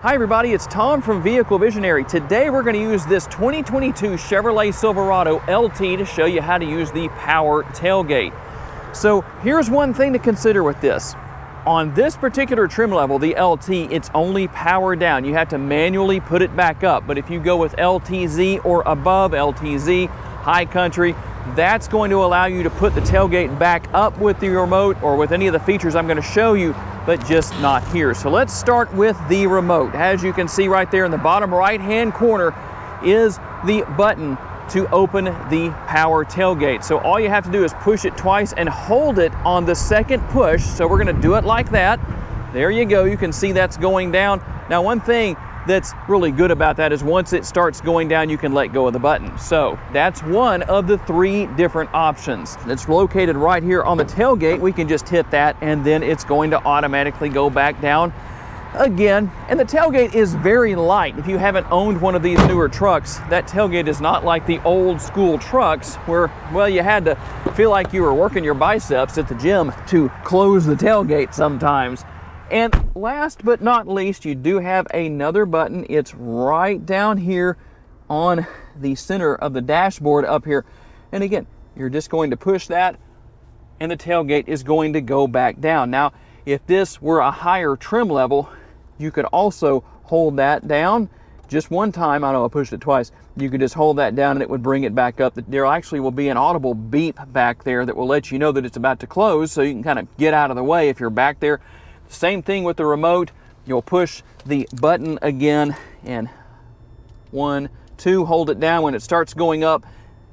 Hi everybody, it's Tom from Vehicle Visionary. Today we're going to use this 2022 Chevrolet Silverado LT to show you how to use the power tailgate. So here's one thing to consider with this. On this particular trim level, the LT, it's only power down. You have to manually put it back up. But if you go with LTZ or above LTZ, high country, that's going to allow you to put the tailgate back up with the remote or with any of the features I'm going to show you, but just not here. So let's start with the remote. As you can see right there in the bottom right-hand corner is the button to open the power tailgate. So all you have to do is push it twice and hold it on the second push. So we're going to do it like that. There you go. You can see that's going down. Now, one thing that's really good about that is once it starts going down, you can let go of the button. So that's one of the three different options. It's located right here on the tailgate. We can just hit that and then it's going to automatically go back down again. And the tailgate is very light. If you haven't owned one of these newer trucks, that tailgate is not like the old school trucks where, well, you had to feel like you were working your biceps at the gym to close the tailgate sometimes. And last but not least, you do have another button. It's right down here on the center of the dashboard up here. And again, you're just going to push that and the tailgate is going to go back down. Now, if this were a higher trim level, you could also hold that down just one time. I know I pushed it twice. You could just hold that down and it would bring it back up. There actually will be an audible beep back there that will let you know that it's about to close, so you can kind of get out of the way if you're back there. Same thing with the remote. You'll push the button again and 1, 2, hold it down. When it starts going up,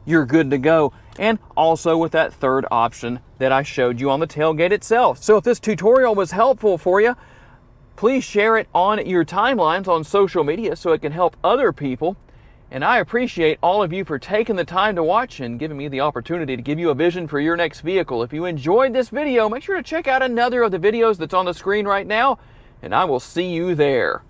you're good to go. And also with that third option that I showed you on the tailgate itself. So if this tutorial was helpful for you, please share it on your timelines on social media so it can help other people. And I appreciate all of you for taking the time to watch and giving me the opportunity to give you a vision for your next vehicle. If you enjoyed this video, make sure to check out another of the videos that's on the screen right now, and I will see you there.